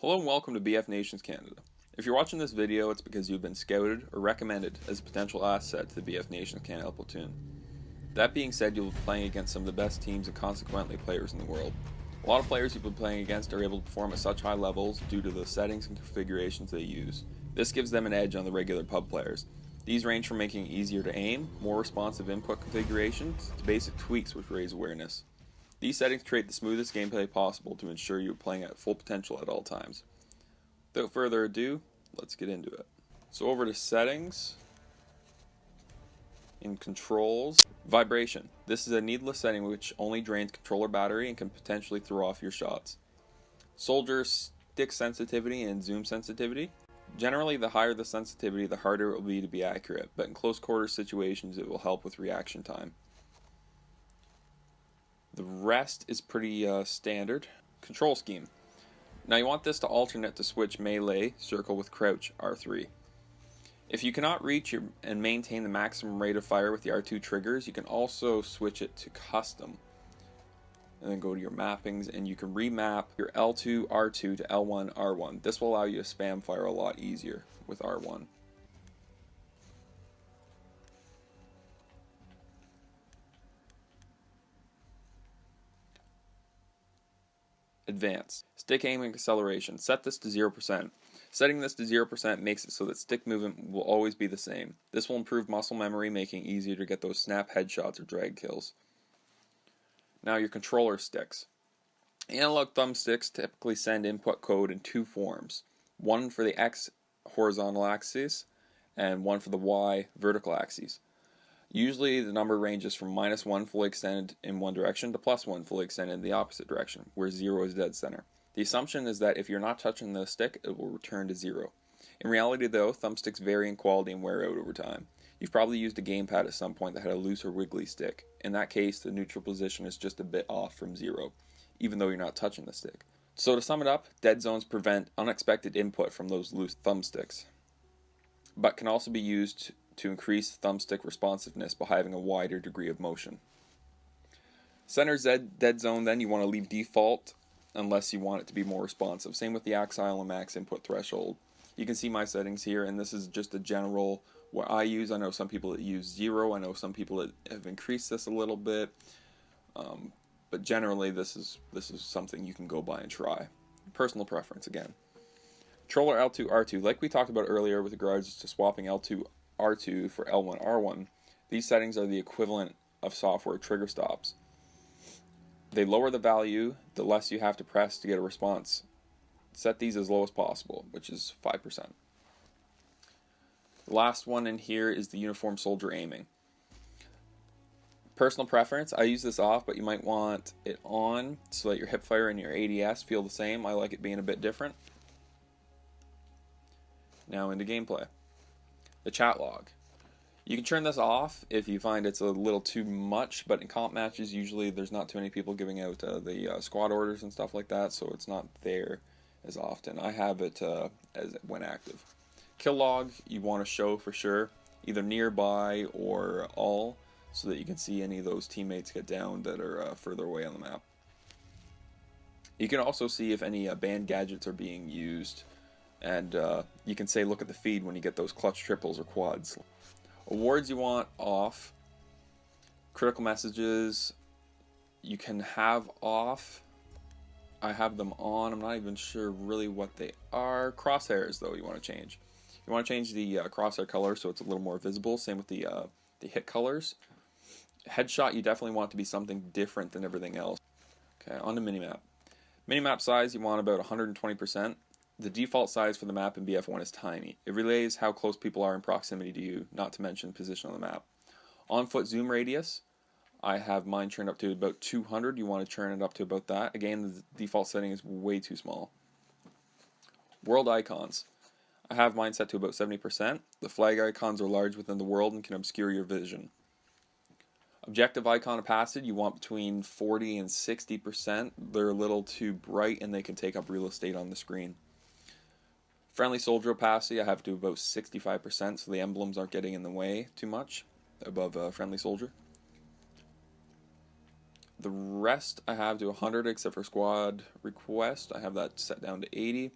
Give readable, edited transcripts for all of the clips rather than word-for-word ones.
Hello and welcome to BF Nations Canada. If you're watching this video, it's because you've been scouted or recommended as a potential asset to the BF Nations Canada platoon. That being said, you'll be playing against some of the best teams and consequently players in the world. A lot of players you've been playing against are able to perform at such high levels due to the settings and configurations they use. This gives them an edge on the regular pub players. These range from making it easier to aim, more responsive input configurations, to basic tweaks which raise awareness. These settings create the smoothest gameplay possible to ensure you're playing at full potential at all times. Without further ado, let's get into it. So over to settings, in controls, vibration. This is a needless setting which only drains controller battery and can potentially throw off your shots. Soldier stick sensitivity and zoom sensitivity. Generally, the higher the sensitivity, the harder it will be to be accurate, but in close quarter situations it will help with reaction time. The rest is pretty standard. Control scheme. Now you want this to alternate to switch melee, circle with crouch, R3. If you cannot reach and maintain the maximum rate of fire with the R2 triggers, you can also switch it to custom. And then go to your mappings and you can remap your L2, R2 to L1, R1. This will allow you to spam fire a lot easier with R1. Advanced. Stick aiming acceleration. Set this to 0%. Setting this to 0% makes it so that stick movement will always be the same. This will improve muscle memory, making it easier to get those snap headshots or drag kills. Now your controller sticks. Analog thumbsticks typically send input code in two forms. One for the X horizontal axis and one for the Y vertical axis. Usually the number ranges from -1 fully extended in one direction to +1 fully extended in the opposite direction, where 0 is dead center. The assumption is that if you're not touching the stick, it will return to 0. In reality though, thumbsticks vary in quality and wear out over time. You've probably used a gamepad at some point that had a loose or wiggly stick. In that case, the neutral position is just a bit off from 0, even though you're not touching the stick. So to sum it up, dead zones prevent unexpected input from those loose thumbsticks, but can also be used to increase thumbstick responsiveness by having a wider degree of motion. Center Z dead zone then you want to leave default unless you want it to be more responsive. Same with the axile and max input threshold. You can see my settings here, and this is just a general what I use. I know some people that use 0. I know some people that have increased this a little bit, but generally this is something you can go by and try. Personal preference again. Controller L2 R2, like we talked about earlier with regards to swapping L2 R2 for L1 R1, these settings are the equivalent of software trigger stops. They lower the value the less you have to press to get a response. Set these as low as possible, which is 5%. The last one in here is the uniform soldier aiming. Personal preference, I use this off, but you might want it on so that your hip fire and your ADS feel the same. I like it being a bit different. Now into gameplay. The chat log. You can turn this off if you find it's a little too much, but in comp matches usually there's not too many people giving out the squad orders and stuff like that, so it's not there as often. I have it as when active. Kill log you want to show for sure, either nearby or all, so that you can see any of those teammates get down that are further away on the map. You can also see if any banned gadgets are being used, and you can say look at the feed when you get those clutch triples or quads. Awards you want off. Critical messages you can have off. I have them on. I'm not even sure really what they are. Crosshairs though you want to change. You want to change the crosshair color so it's a little more visible. Same with the hit colors. Headshot you definitely want to be something different than everything else. Okay, on to minimap. Minimap size you want about 120%. The default size for the map in BF1 is tiny. It relays how close people are in proximity to you, not to mention position on the map. On foot zoom radius, I have mine turned up to about 200. You want to turn it up to about that. Again, the default setting is way too small. World icons. I have mine set to about 70%. The flag icons are large within the world and can obscure your vision. Objective icon opacity, you want between 40 and 60%. They're a little too bright and they can take up real estate on the screen. Friendly soldier opacity I have to about 65%, so the emblems aren't getting in the way too much above friendly soldier. The rest I have to 100 except for squad request. I have that set down to 80.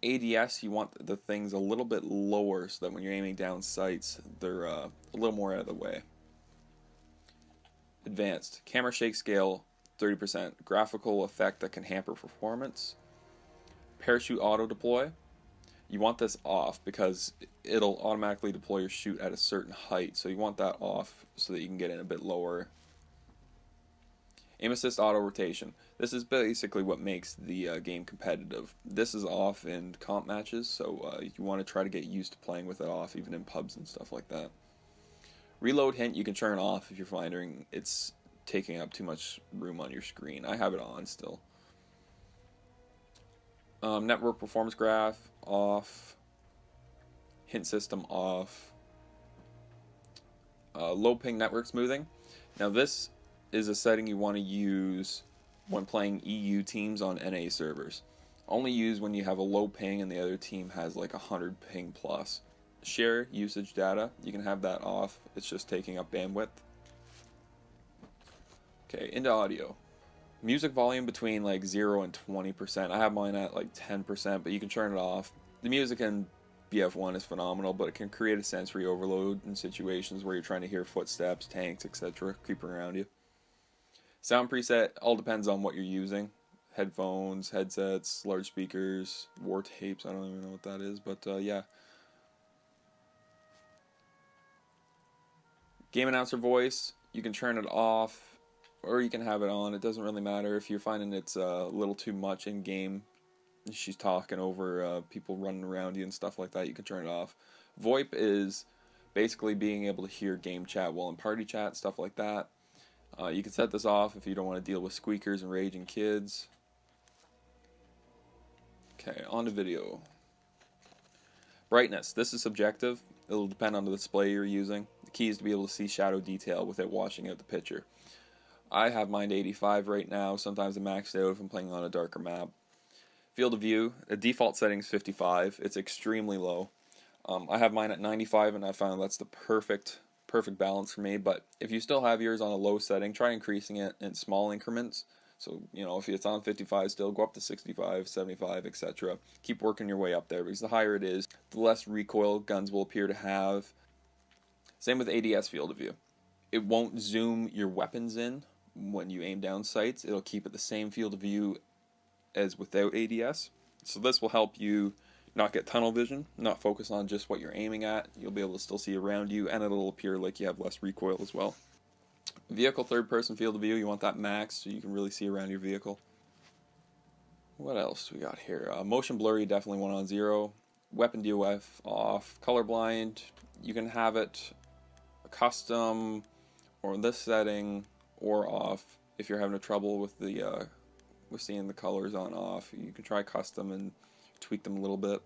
ADS, you want the things a little bit lower so that when you're aiming down sights, they're a little more out of the way. Advanced. Camera shake scale, 30%. Graphical effect that can hamper performance. Parachute auto deploy. You want this off because it'll automatically deploy your chute at a certain height. So you want that off so that you can get in a bit lower. Aim assist auto rotation. This is basically what makes the game competitive. This is off in comp matches, so you want to try to get used to playing with it off, even in pubs and stuff like that. Reload hint you can turn off if you're finding it's taking up too much room on your screen. I have it on still. Network performance graph off. Hint system off. Low ping network smoothing. Now this is a setting you want to use when playing EU teams on NA servers. Only use when you have a low ping and the other team has like 100 ping plus. Share usage data, you can have that off. It's just taking up bandwidth. Okay, into audio. Music volume between like 0 and 20%. I have mine at like 10%, but you can turn it off. The music in BF1 is phenomenal, but it can create a sensory overload in situations where you're trying to hear footsteps, tanks, etc. creeping around you. Sound preset all depends on what you're using. Headphones, headsets, large speakers, war tapes, I don't even know what that is, but yeah. Game announcer voice, you can turn it off or you can have it on. It doesn't really matter. If you're finding it's a little too much in game, she's talking over people running around you and stuff like that, you can turn it off. VoIP is basically being able to hear game chat while in party chat, stuff like that. You can set this off if you don't want to deal with squeakers and raging kids. Okay, on to video. Brightness. This is subjective. It'll depend on the display you're using. The key is to be able to see shadow detail without washing out the picture. I have mine to 85 right now. Sometimes I max it out if I'm playing on a darker map. Field of view. The default setting is 55. It's extremely low. I have mine at 95 and I found that's the perfect balance for me, but if you still have yours on a low setting, try increasing it in small increments. So, you know, if it's on 55 still, go up to 65, 75, etc. Keep working your way up there, because the higher it is, the less recoil guns will appear to have. Same with ADS field of view. It won't zoom your weapons in when you aim down sights. It'll keep it the same field of view as without ADS. So this will help you not get tunnel vision, not focus on just what you're aiming at. You'll be able to still see around you, and it'll appear like you have less recoil as well. Vehicle third-person field of view, you want that max so you can really see around your vehicle. What else we got here? Motion blur, you definitely want on 0. Weapon DOF off. Colorblind, you can have it custom or in this setting or off. If you're having trouble with the with seeing the colors on off, you can try custom and tweak them a little bit.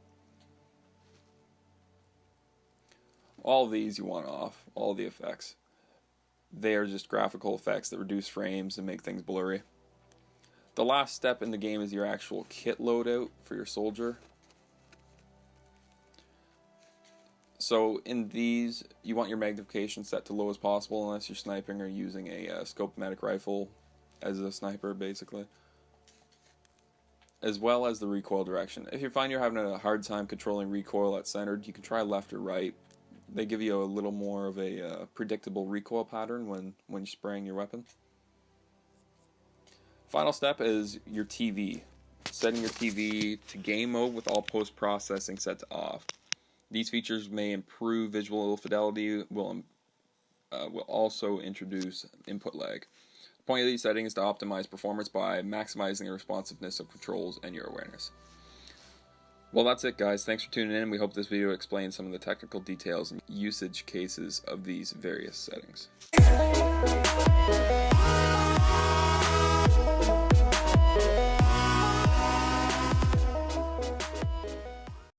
All of these you want off, all the effects. They are just graphical effects that reduce frames and make things blurry. The last step in the game is your actual kit loadout for your soldier. So in these, you want your magnification set to low as possible unless you're sniping or using a scope-o-matic rifle as a sniper, basically. As well as the recoil direction. If you find you're having a hard time controlling recoil at centered, you can try left or right. They give you a little more of a predictable recoil pattern when you're spraying your weapon. Final step is your TV. Setting your TV to game mode with all post-processing set to off. These features may improve visual fidelity, will also introduce input lag. The point of these settings is to optimize performance by maximizing the responsiveness of controls and your awareness. Well, that's it, guys. Thanks for tuning in. We hope this video explains some of the technical details and usage cases of these various settings.